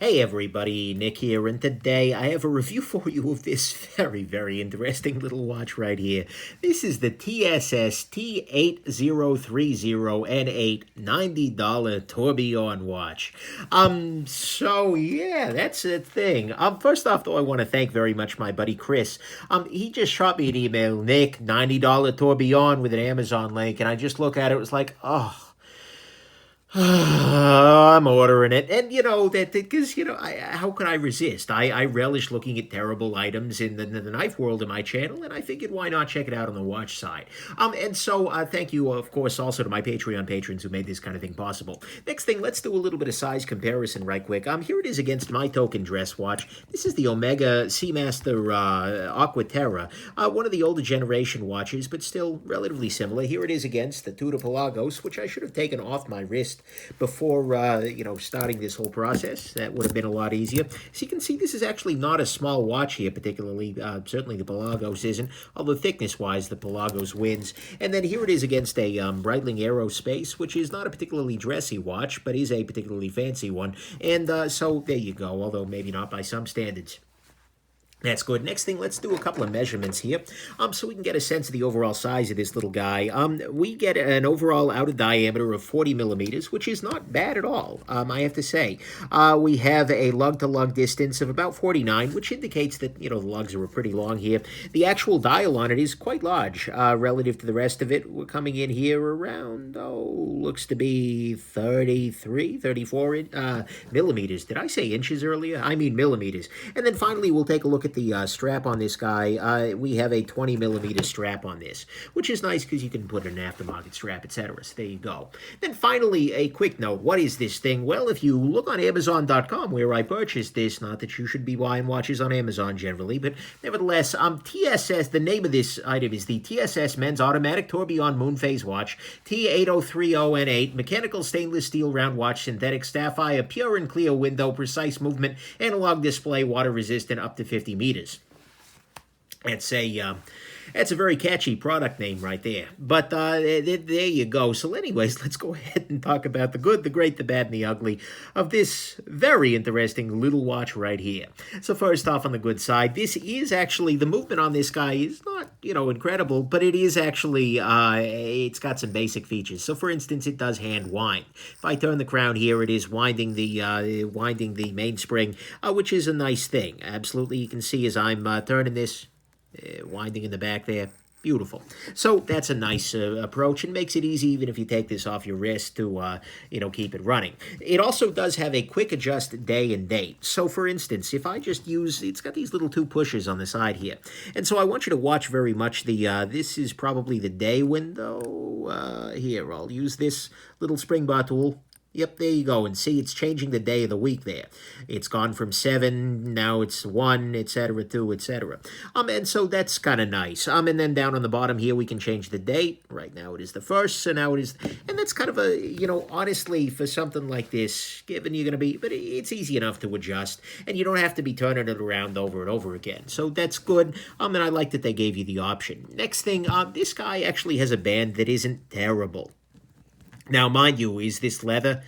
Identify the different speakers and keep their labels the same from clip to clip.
Speaker 1: Hey everybody, Nick here, and today I have a review for you of this very interesting little watch right here. This is the TSS T8030N8 $90 tourbillon watch. So yeah, that's a thing. First off though, I want to thank very much my buddy Chris. He just shot me an email, Nick, $90 tourbillon with an Amazon link, and I just look at it, it was like, oh, I'm ordering it, and that because how could I resist? I relish looking at terrible items in the knife world in my channel, and I figured why not check it out on the watch side. And so thank you, of course, also to my Patreon patrons who made this kind of thing possible. Next thing, let's do a little bit of size comparison right quick. Here it is against my token dress watch. This is the Omega Seamaster Aquaterra, one of the older generation watches, but still relatively similar. Here it is against the Tudor Pelagos, which I should have taken off my wrist before starting this whole process. That would have been a lot easier. So you can see this is actually not a small watch here, particularly. Certainly the Pelagos isn't, although thickness-wise the Pelagos wins. And then here it is against a Breitling Aerospace, which is not a particularly dressy watch, but is a particularly fancy one. And so there you go, although maybe not by some standards. That's good. Next thing, let's do a couple of measurements here, so we can get a sense of the overall size of this little guy. We get an overall outer diameter of 40 millimeters, which is not bad at all, I have to say. We have a lug-to-lug distance of about 49, which indicates that, the lugs are pretty long here. The actual dial on it is quite large relative to the rest of it. We're coming in here around, looks to be 33, 34 millimeters. Did I say inches earlier? I mean millimeters. And then finally, we'll take a look at the strap on this guy. We have a 20 millimeter strap on this, which is nice because you can put an aftermarket strap, etc. So there you go. Then finally, a quick note. What is this thing? Well, if you look on Amazon.com, where I purchased this, not that you should be buying watches on Amazon generally, but nevertheless, TSS, the name of this item is the TSS Men's Automatic Tourbillon Moonphase Watch, T8030N8, mechanical stainless steel round watch, synthetic sapphire, pure and clear window, precise movement, analog display, water resistant, up to 50 meters. That's a very catchy product name right there. But there you go. So anyways, let's go ahead and talk about the good, the great, the bad, and the ugly of this very interesting little watch right here. So first off, on the good side, this is actually, the movement on this guy is not, incredible, but it is actually, it's got some basic features. So for instance, it does hand wind. If I turn the crown here, it is winding the mainspring, which is a nice thing. Absolutely, you can see as I'm turning this, winding in the back there. Beautiful. So that's a nice approach and makes it easy even if you take this off your wrist to, keep it running. It also does have a quick adjust day and date. So for instance, if I just use, it's got these little two pushers on the side here. And so I want you to watch very much the, this is probably the day window. Here, I'll use this little spring bar tool. Yep, there you go. And see, it's changing the day of the week there. It's gone from 7, now it's 1, etc., 2, etc. And so that's kind of nice. And then down on the bottom here, we can change the date. Right now it is the 1st, so now it is... And that's kind of a, honestly, for something like this, given you're going to be... But it's easy enough to adjust, and you don't have to be turning it around over and over again. So that's good, and I like that they gave you the option. Next thing, this guy actually has a band that isn't terrible. Now, mind you, is this leather?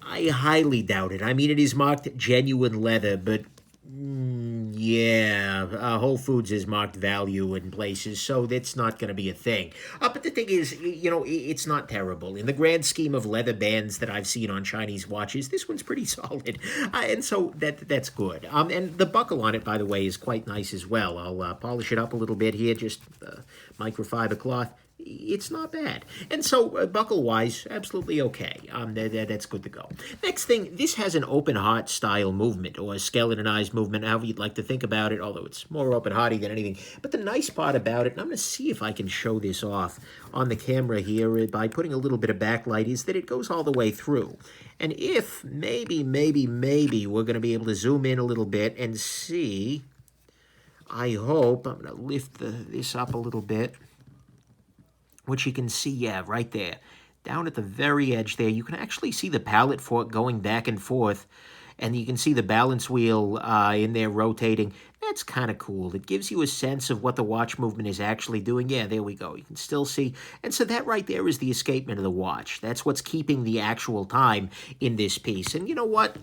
Speaker 1: I highly doubt it. I mean, it is marked genuine leather, but yeah, Whole Foods is marked value in places, so that's not going to be a thing. But the thing is, it's not terrible. In the grand scheme of leather bands that I've seen on Chinese watches, this one's pretty solid, and so that's good. And the buckle on it, by the way, is quite nice as well. I'll polish it up a little bit here, just microfiber cloth. It's not bad. And so, buckle-wise, absolutely okay. That's good to go. Next thing, this has an open heart style movement, or a skeletonized movement, however you'd like to think about it, although it's more open hearty than anything. But the nice part about it, and I'm going to see if I can show this off on the camera here by putting a little bit of backlight, is that it goes all the way through. And if, maybe, we're going to be able to zoom in a little bit and see, I hope, I'm going to lift this up a little bit, which you can see, yeah, right there. Down at the very edge there, you can actually see the pallet fork going back and forth, and you can see the balance wheel in there rotating. That's kind of cool. It gives you a sense of what the watch movement is actually doing. Yeah, there we go. You can still see. And so that right there is the escapement of the watch. That's what's keeping the actual time in this piece. And you know what?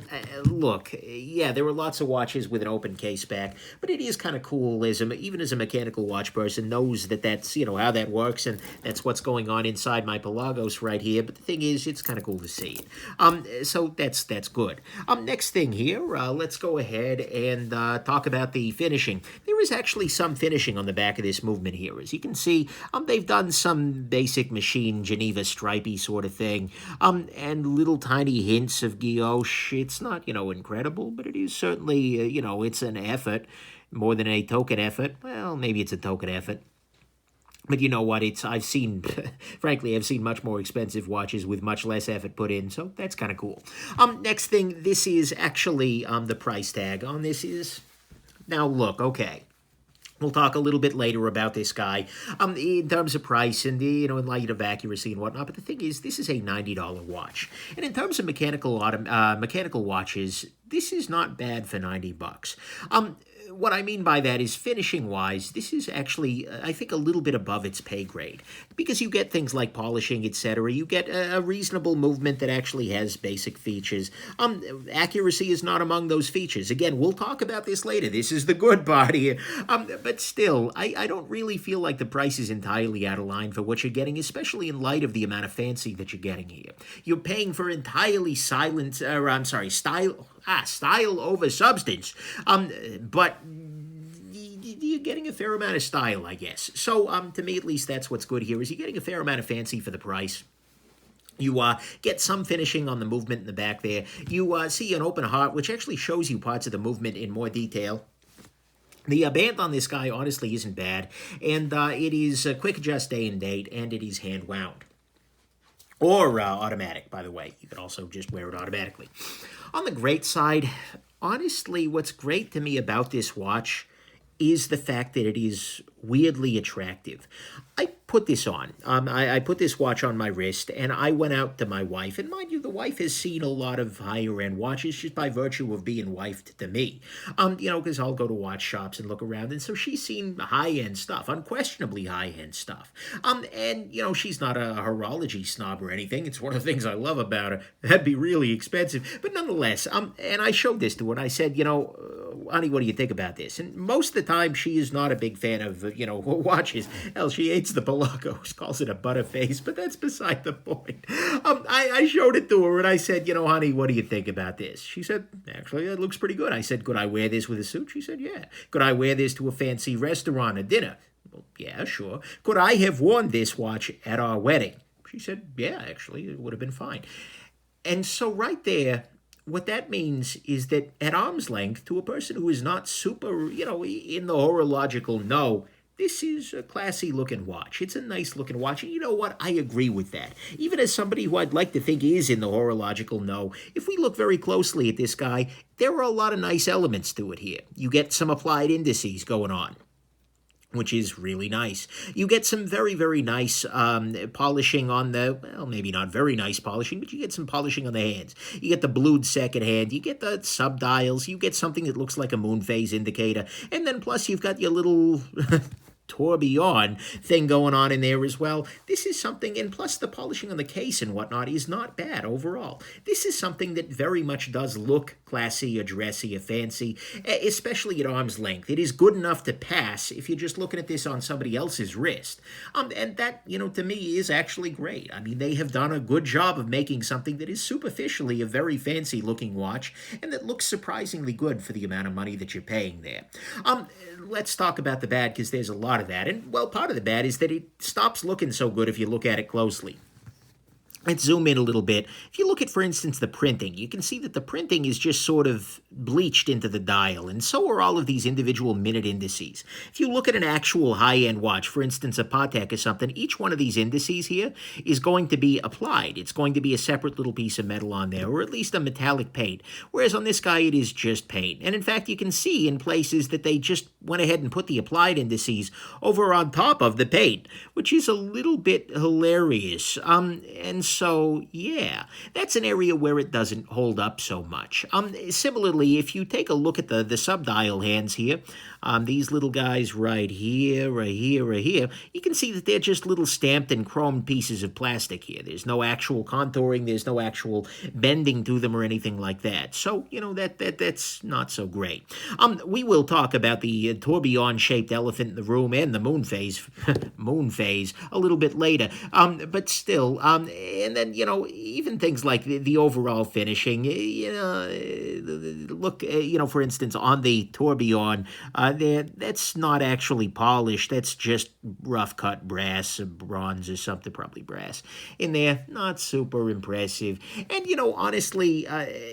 Speaker 1: Look, yeah, there are lots of watches with an open case back, but it is kind of cool even as a mechanical watch person knows that that's, how that works, and that's what's going on inside my Pelagos right here. But the thing is, it's kind of cool to see it. So that's good. Next thing here, let's go ahead and talk about the finishing. There is actually some finishing on the back of this movement here. As you can see, they've done some basic machine Geneva stripey sort of thing, and little tiny hints of guilloche. It's not, incredible, but it is certainly, it's an effort, more than a token effort. Well, maybe it's a token effort. But you know what? I've seen much more expensive watches with much less effort put in, so that's kind of cool. Next thing, this is actually the price tag on this is. Now look, okay. We'll talk a little bit later about this guy in terms of price and, in light of accuracy and whatnot. But the thing is, this is a $90 watch. And in terms of mechanical watches, this is not bad for $90. What I mean by that is finishing-wise, this is actually, I think, a little bit above its pay grade. Because you get things like polishing, etc. You get a reasonable movement that actually has basic features. Accuracy is not among those features. Again, we'll talk about this later. This is the good part here. But still, I don't really feel like the price is entirely out of line for what you're getting, especially in light of the amount of fancy that you're getting here. You're paying for entirely style over substance. But you're getting a fair amount of style, I guess. So, to me, at least, that's what's good here, is you're getting a fair amount of fancy for the price. You get some finishing on the movement in the back there. You see an open heart, which actually shows you parts of the movement in more detail. The band on this guy honestly isn't bad, and it is a quick adjust day and date, and it is hand wound. Or automatic, by the way. You can also just wear it automatically. On the great side, honestly, what's great to me about this watch is the fact that it is weirdly attractive. I put this on. I put this watch on my wrist, and I went out to my wife. And mind you, the wife has seen a lot of higher-end watches just by virtue of being wifed to me. Because I'll go to watch shops and look around, and so she's seen high-end stuff, unquestionably high-end stuff. And she's not a horology snob or anything. It's one of the things I love about her. That'd be really expensive. But nonetheless, and I showed this to her, and I said, honey, what do you think about this? And most of the time, she is not a big fan of, watches. Hell, she hates the Pelagos, calls it a butterface, but that's beside the point. I showed it to her, and I said, honey, what do you think about this? She said, actually, that looks pretty good. I said, could I wear this with a suit? She said, yeah. Could I wear this to a fancy restaurant or dinner? Well, yeah, sure. Could I have worn this watch at our wedding? She said, yeah, actually, it would have been fine. And so right there, what that means is that at arm's length, to a person who is not super, in the horological know, this is a classy-looking watch. It's a nice-looking watch, and you know what? I agree with that. Even as somebody who I'd like to think is in the horological know, if we look very closely at this guy, there are a lot of nice elements to it here. You get some applied indices going on, which is really nice. You get some very, very nice polishing on maybe not very nice polishing, but you get some polishing on the hands. You get the blued second hand. You get the subdials. You get something that looks like a moon phase indicator. And then plus you've got your little tourbillon thing going on in there as well. This is something, and plus the polishing on the case and whatnot is not bad overall. This is something that very much does look classy or dressy or fancy, especially at arm's length. It is good enough to pass if you're just looking at this on somebody else's wrist. And that, to me is actually great. I mean, they have done a good job of making something that is superficially a very fancy looking watch and that looks surprisingly good for the amount of money that you're paying there. Let's talk about the bad, because there's a lot of that. And, well, part of the bad is that it stops looking so good if you look at it closely. Let's zoom in a little bit. If you look at, for instance, the printing, you can see that the printing is just sort of bleached into the dial, and so are all of these individual minute indices. If you look at an actual high-end watch, for instance, a Patek or something, each one of these indices here is going to be applied. It's going to be a separate little piece of metal on there, or at least a metallic paint, whereas on this guy it is just paint. And in fact, you can see in places that they just went ahead and put the applied indices over on top of the paint, which is a little bit hilarious. And so, yeah, that's an area where it doesn't hold up so much. Similarly, if you take a look at the subdial hands here, these little guys right here, right here, right here, you can see that they're just little stamped and chromed pieces of plastic here. There's no actual contouring, there's no actual bending to them or anything like that. So, that's not so great. We will talk about the tourbillon-shaped elephant in the room and the moon phase, moon phase, a little bit later. But still, and then, even things like the overall finishing, look, for instance, on the tourbillon, that's not actually polished. That's just rough cut brass, bronze or something, probably brass in there. Not super impressive. And, honestly,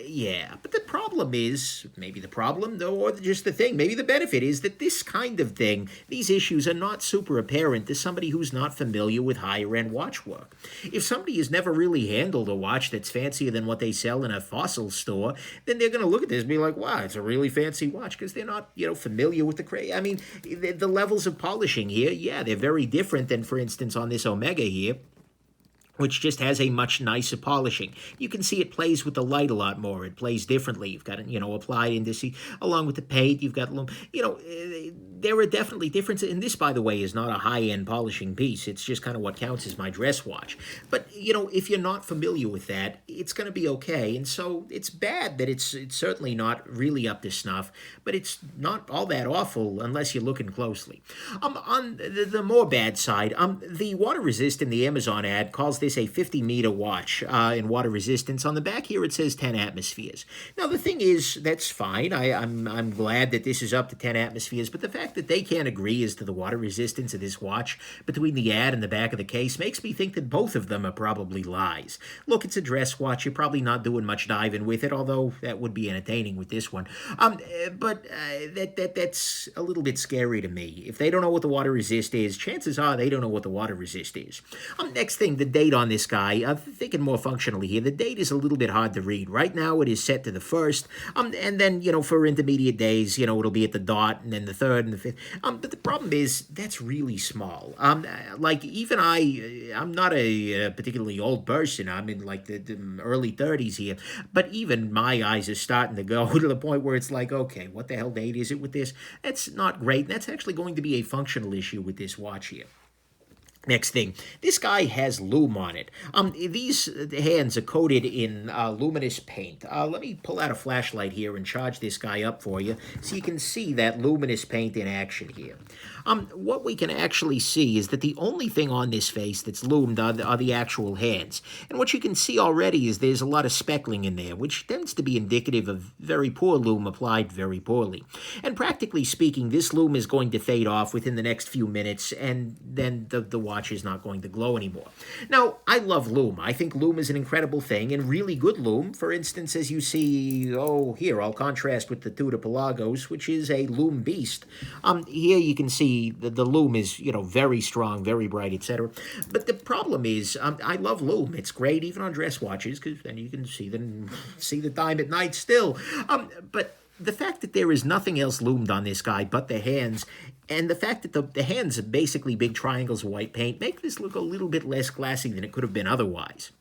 Speaker 1: yeah. But the problem is, maybe the problem, or just the thing, maybe the benefit is that this kind of thing, these issues are not super apparent to somebody who's not familiar with higher-end watch work. If somebody has never really handled a watch that's fancier than what they sell in a fossil store, then they're going to look at this and be like, wow, it's a really fancy watch, because they're not, familiar with I mean, the levels of polishing here, yeah, they're very different than, for instance, on this Omega here, which just has a much nicer polishing. You can see it plays with the light a lot more. It plays differently. You've got it, applied indice along with the paint. You've got, there are definitely differences. And this, by the way, is not a high-end polishing piece. It's just kind of what counts as my dress watch. But, if you're not familiar with that, it's going to be okay. And so it's bad that it's certainly not really up to snuff, but it's not all that awful unless you're looking closely. On the more bad side, the water resist in the Amazon ad calls this a 50-meter watch in water resistance. On the back here, it says 10 atmospheres. Now, the thing is, that's fine. I'm glad that this is up to 10 atmospheres, but the fact that they can't agree as to the water resistance of this watch between the ad and the back of the case makes me think that both of them are probably lies. Look, it's a dress watch. You're probably not doing much diving with it, although that would be entertaining with this one. But that's a little bit scary to me. If they don't know what the water resist is, chances are they don't know what the water resist is. Next thing, the date on this guy. I'm thinking more functionally here. The date is a little bit hard to read. Right now, it is set to the 1st, and then, for intermediate days, it'll be at the dot, and then the 3rd and the 5th. But the problem is, that's really small. Like, even I'm not a particularly old person. I'm in, like, the early 30s here, but even my eyes are starting to go to the point where it's like, okay, what the hell date is it with this? That's not great. That's actually going to be a functional issue with this watch here. Next thing, this guy has lume on it. These hands are coated in luminous paint. Let me pull out a flashlight here and charge this guy up for you so you can see that luminous paint in action here. What we can actually see is that the only thing on this face that's lumed are the actual hands. And what you can see already is there's a lot of speckling in there, which tends to be indicative of very poor lume applied very poorly. And practically speaking, this lume is going to fade off within the next few minutes, and then the watch is not going to glow anymore. Now, I love lume. I think lume is an incredible thing, and really good lume. For instance, as you see, here, I'll contrast with the Tudor Pelagos, which is a lume beast. Here you can see the lume is, very strong, very bright, etc. But the problem is, I love lume. It's great even on dress watches, because then you can see the time at night still. But the fact that there is nothing else lumed on this guy but the hands, and the fact that the hands are basically big triangles of white paint, make this look a little bit less classy than it could have been otherwise.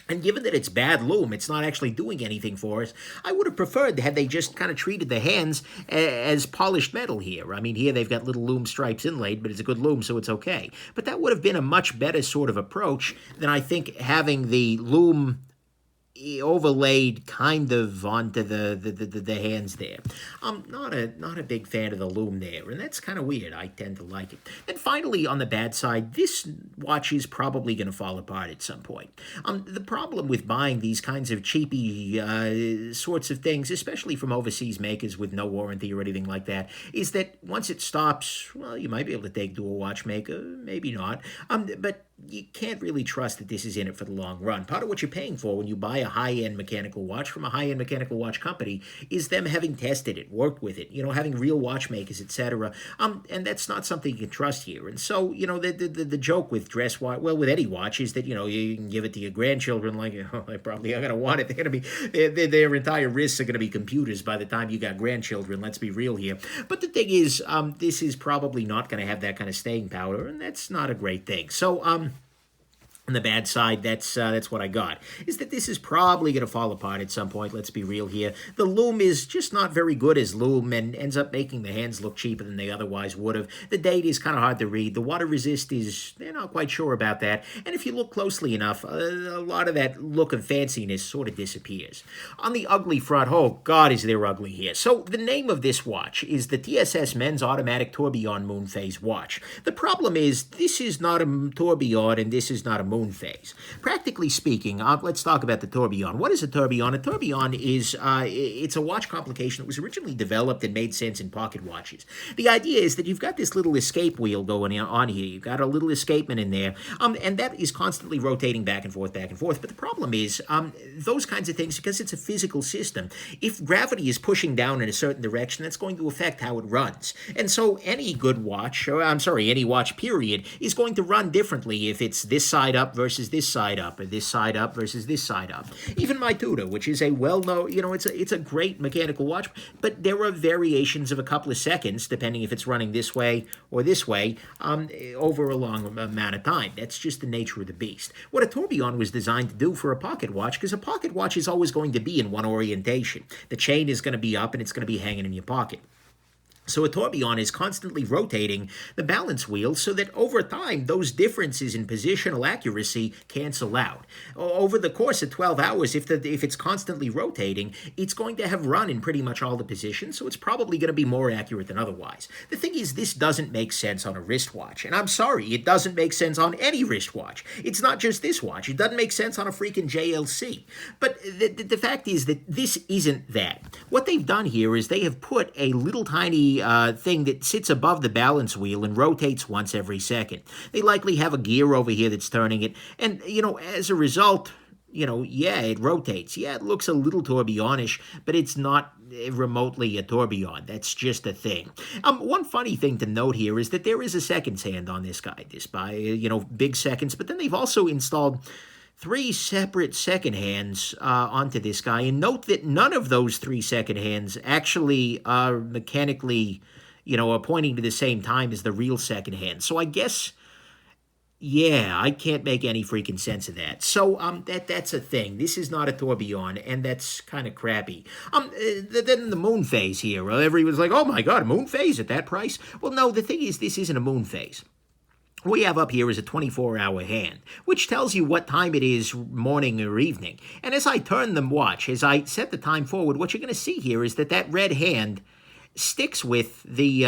Speaker 1: And given that it's bad lume, it's not actually doing anything for us, I would have preferred had they just kind of treated the hands as polished metal here. I mean, here they've got little lume stripes inlaid, but it's a good lume, so it's okay. But that would have been a much better sort of approach than I think having the lume overlaid kind of onto the hands there. I'm not a big fan of the lume there, and that's kind of weird. I tend to like it. And finally, on the bad side, this watch is probably going to fall apart at some point. The problem with buying these kinds of cheapy sorts of things, especially from overseas makers with no warranty or anything like that, is that once it stops, well, you might be able to take to a watchmaker, maybe not, but you can't really trust that this is in it for the long run. Part of what you're paying for when you buy a high-end mechanical watch from a high-end mechanical watch company is them having tested it, worked with it, having real watchmakers, etc. And that's not something you can trust here. And so, the joke with dress watch, well, with any watch, is that, you can give it to your grandchildren like, they probably are going to want it. They're going to be, their entire wrists are going to be computers by the time you got grandchildren. Let's be real here. But the thing is, this is probably not going to have that kind of staying power, and that's not a great thing. So, On the bad side, that's what I got. Is that this is probably going to fall apart at some point. Let's be real here. The loom is just not very good as loom and ends up making the hands look cheaper than they otherwise would have. The date is kind of hard to read. The water resist is, they're not quite sure about that. And if you look closely enough, a lot of that look of fanciness sort of disappears. On the ugly front, oh God, is there ugly here. So the name of this watch is the TSS Men's Automatic Tourbillon Moon Phase watch. The problem is this is not a tourbillon and this is not a moon phase. Practically speaking, let's talk about the tourbillon. What is a tourbillon? A tourbillon is it's a watch complication that was originally developed and made sense in pocket watches. The idea is that you've got this little escape wheel going on here. You've got a little escapement in there, and that is constantly rotating back and forth, back and forth. But the problem is those kinds of things, because it's a physical system, if gravity is pushing down in a certain direction, that's going to affect how it runs. And so any good watch, any watch period, is going to run differently if it's this side up versus this side up, or this side up versus this side up. Even my Tudor, which is a well-known, it's a great mechanical watch, but there are variations of a couple of seconds, depending if it's running this way or this way, over a long amount of time. That's just the nature of the beast. What a tourbillon was designed to do for a pocket watch, because a pocket watch is always going to be in one orientation. The chain is going to be up and it's going to be hanging in your pocket. So a tourbillon is constantly rotating the balance wheel so that over time, those differences in positional accuracy cancel out. Over the course of 12 hours, if it's constantly rotating, it's going to have run in pretty much all the positions, so it's probably going to be more accurate than otherwise. The thing is, this doesn't make sense on a wristwatch, and I'm sorry, it doesn't make sense on any wristwatch. It's not just this watch. It doesn't make sense on a freaking JLC. But the fact is that this isn't that. What they've done here is they have put a little tiny thing that sits above the balance wheel and rotates once every second. They likely have a gear over here that's turning it, and, as a result, it rotates. Yeah, it looks a little tourbillonish, but it's not remotely a tourbillon. That's just a thing. One funny thing to note here is that there is a seconds hand on this guy. This by, big seconds, but then they've also installed 3 separate second hands onto this guy. And note that none of those 3 second hands actually are mechanically, are pointing to the same time as the real second hand. So I guess, yeah, I can't make any freaking sense of that. So that's a thing. This is not a tourbillon, and that's kind of crappy. Then the moon phase here. Everyone's like, oh my God, a moon phase at that price? Well, no, the thing is, this isn't a moon phase. What we have up here is a 24-hour hand, which tells you what time it is, morning or evening. And as I turn the watch, as I set the time forward, what you're going to see here is that red hand sticks with the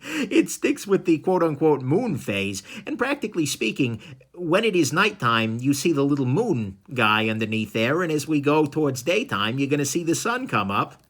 Speaker 1: it sticks with the quote-unquote moon phase. And practically speaking, when it is nighttime, you see the little moon guy underneath there. And as we go towards daytime, you're going to see the sun come up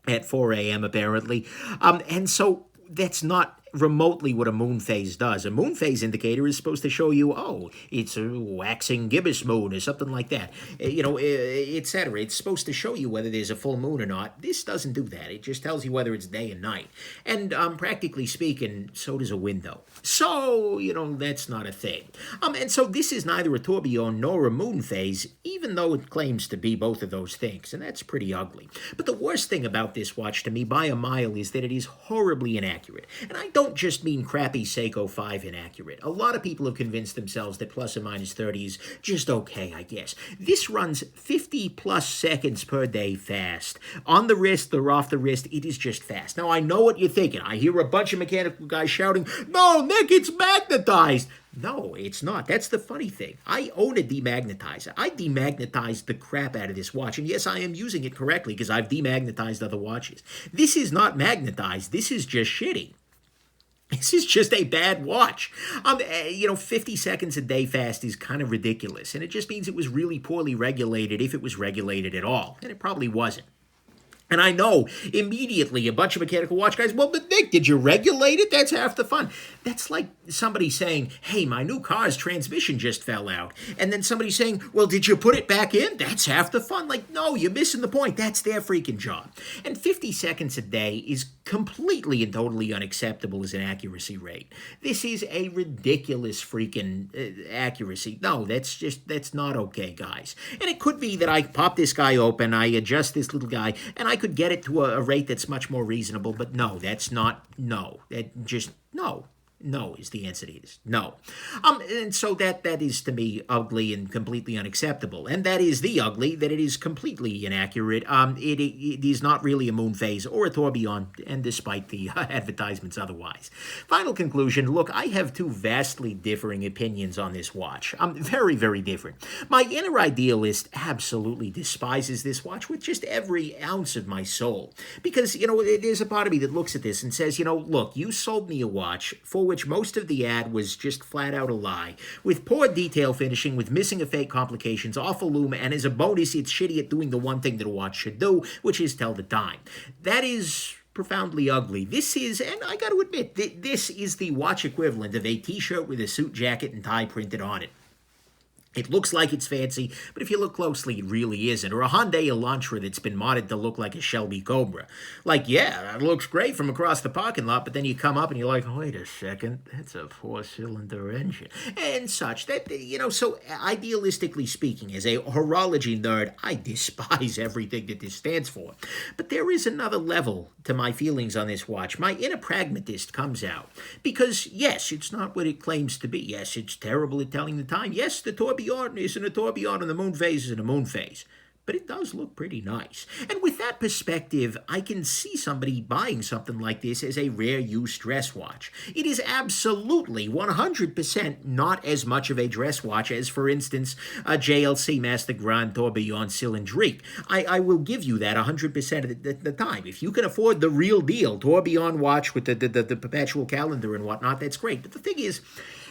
Speaker 1: at 4 a.m. apparently. And so that's not remotely what a moon phase does. A moon phase indicator is supposed to show you, oh, it's a waxing gibbous moon or something like that, etc. It's supposed to show you whether there's a full moon or not. This doesn't do that. It just tells you whether it's day and night. And practically speaking, so does a window. So, that's not a thing. And so this is neither a tourbillon nor a moon phase, even though it claims to be both of those things, and that's pretty ugly. But the worst thing about this watch to me by a mile is that it is horribly inaccurate. And I don't just mean crappy Seiko 5 inaccurate. A lot of people have convinced themselves that plus or minus 30 is just okay, I guess. This runs 50 plus seconds per day fast. On the wrist or off the wrist, it is just fast. Now, I know what you're thinking. I hear a bunch of mechanical guys shouting, no, Nick, it's magnetized. No, it's not. That's the funny thing. I own a demagnetizer. I demagnetized the crap out of this watch. And yes, I am using it correctly because I've demagnetized other watches. This is not magnetized. This is just shitty. This is just a bad watch. 50 seconds a day fast is kind of ridiculous. And it just means it was really poorly regulated, if it was regulated at all. And it probably wasn't. And I know immediately a bunch of mechanical watch guys, well, but Nick, did you regulate it? That's half the fun. That's like somebody saying, hey, my new car's transmission just fell out. And then somebody saying, well, did you put it back in? That's half the fun. Like, no, you're missing the point. That's their freaking job. And 50 seconds a day is completely and totally unacceptable as an accuracy rate. This is a ridiculous freaking accuracy. No, that's not okay, guys. And it could be that I pop this guy open, I adjust this little guy, and I could get it to a rate that's much more reasonable, but no, that's not, no, that just, no. No is the answer to this. No. And so that is to me ugly and completely unacceptable. And that is the ugly, that it is completely inaccurate. It is not really a moon phase or a tourbillon, and despite the advertisements otherwise. Final conclusion, look, I have two vastly differing opinions on this watch. Very, very different. My inner idealist absolutely despises this watch with just every ounce of my soul. Because, there's a part of me that looks at this and says, look, you sold me a watch for which most of the ad was just flat out a lie, with poor detail finishing, with missing effect complications, awful lume, and as a bonus, it's shitty at doing the one thing that a watch should do, which is tell the time. That is profoundly ugly. This is, and I got to admit, this is the watch equivalent of a t-shirt with a suit jacket and tie printed on it. It looks like it's fancy, but if you look closely, it really isn't. Or a Hyundai Elantra that's been modded to look like a Shelby Cobra. Like, yeah, that looks great from across the parking lot, but then you come up and you're like, wait a second, that's a 4-cylinder engine. And such. So idealistically speaking, as a horology nerd, I despise everything that this stands for. But there is another level to my feelings on this watch. My inner pragmatist comes out. Because, yes, it's not what it claims to be. Yes, it's terrible at telling the time. Yes, the tourbillon isn't a tourbillon and the moon phase isn't a moon phase. But it does look pretty nice. And with that perspective, I can see somebody buying something like this as a rare use dress watch. It is absolutely 100% not as much of a dress watch as, for instance, a JLC Master Grand Tourbillon Cylindrique. I will give you that 100% of the time. If you can afford the real deal tourbillon watch with the perpetual calendar and whatnot, that's great. But the thing is,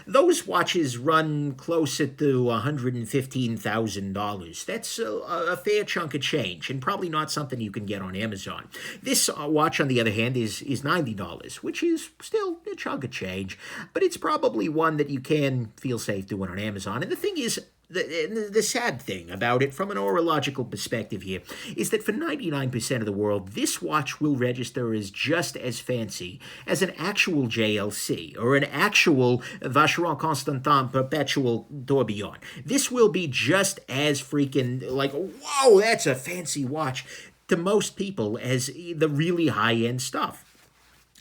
Speaker 1: those watches run closer to $115,000. That's a fair chunk of change, and probably not something you can get on Amazon. This watch, on the other hand, is $90, which is still a chunk of change, but it's probably one that you can feel safe doing on Amazon. And the thing is, the sad thing about it, from an horological perspective here, is that for 99% of the world, this watch will register as just as fancy as an actual JLC or an actual Vacheron Constantin Perpetual Tourbillon. This will be just as freaking like, whoa, that's a fancy watch to most people as the really high-end stuff.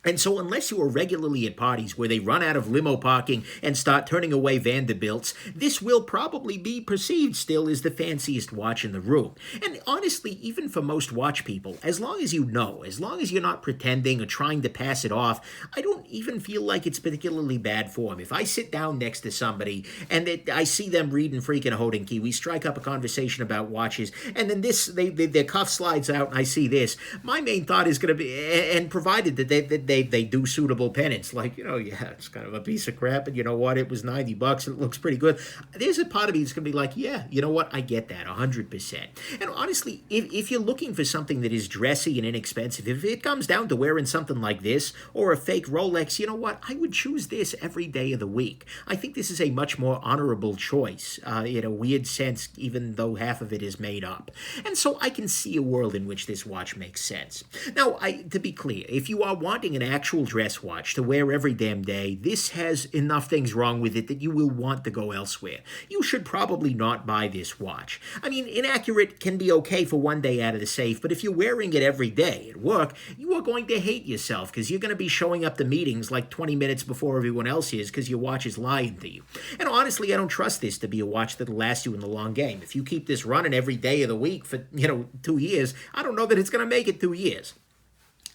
Speaker 1: And so unless you are regularly at parties where they run out of limo parking and start turning away Vanderbilts, this will probably be perceived still as the fanciest watch in the room. And honestly, even for most watch people, as long as you know, as long as you're not pretending or trying to pass it off, I don't even feel like it's particularly bad form. If I sit down next to somebody and I see them reading freaking Hodinkee, we strike up a conversation about watches, and then their cuff slides out and I see this, my main thought is going to be, and provided that they do suitable pennants, like, yeah, it's kind of a piece of crap, and you know what, it was $90 and it looks pretty good. There's a part of me that's going to be like, yeah, you know what, I get that 100%. And honestly, if you're looking for something that is dressy and inexpensive, if it comes down to wearing something like this or a fake Rolex, you know what, I would choose this every day of the week. I think this is a much more honorable choice in a weird sense, even though half of it is made up. And so I can see a world in which this watch makes sense. Now, to be clear, if you are wanting an actual dress watch to wear every damn day, this has enough things wrong with it that you will want to go elsewhere. You should probably not buy this watch. I mean, inaccurate can be okay for one day out of the safe, but if you're wearing it every day at work, you are going to hate yourself because you're going to be showing up to meetings like 20 minutes before everyone else is because your watch is lying to you. And honestly, I don't trust this to be a watch that'll last you in the long game. If you keep this running every day of the week for, 2 years, I don't know that it's going to make it 2 years.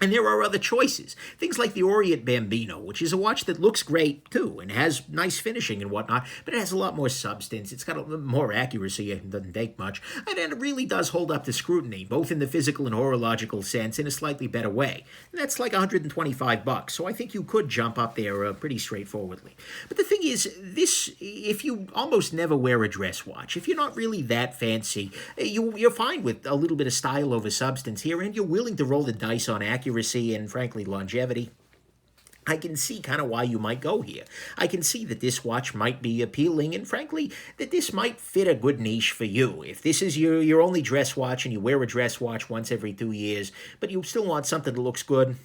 Speaker 1: And there are other choices. Things like the Orient Bambino, which is a watch that looks great, too, and has nice finishing and whatnot, but it has a lot more substance. It's got a little more accuracy. It doesn't take much. And it really does hold up to scrutiny, both in the physical and horological sense, in a slightly better way. And that's like $125, so I think you could jump up there pretty straightforwardly. But the thing is, if you almost never wear a dress watch, if you're not really that fancy, you're fine with a little bit of style over substance here, and you're willing to roll the dice on accuracy and, frankly, longevity, I can see kind of why you might go here. I can see that this watch might be appealing, and frankly, that this might fit a good niche for you. If this is your only dress watch and you wear a dress watch once every 2 years, but you still want something that looks good,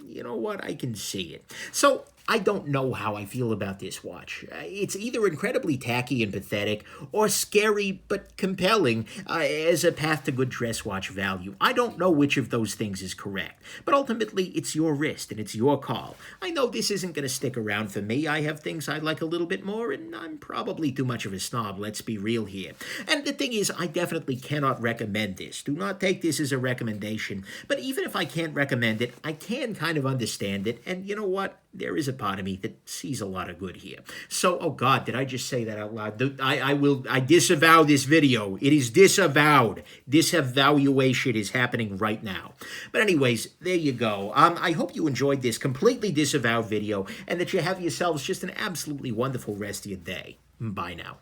Speaker 1: you know what, I can see it. So I don't know how I feel about this watch. It's either incredibly tacky and pathetic, or scary but compelling as a path to good dress watch value. I don't know which of those things is correct, but ultimately it's your wrist and it's your call. I know this isn't going to stick around for me. I have things I like a little bit more, and I'm probably too much of a snob, let's be real here. And the thing is, I definitely cannot recommend this. Do not take this as a recommendation, but even if I can't recommend it, I can kind of understand it, and you know what? There is a part of me that sees a lot of good here. So, oh God, did I just say that out loud? I disavow this video. It is disavowed. Disevaluation is happening right now. But anyways, there you go. I hope you enjoyed this completely disavowed video and that you have yourselves just an absolutely wonderful rest of your day. Bye now.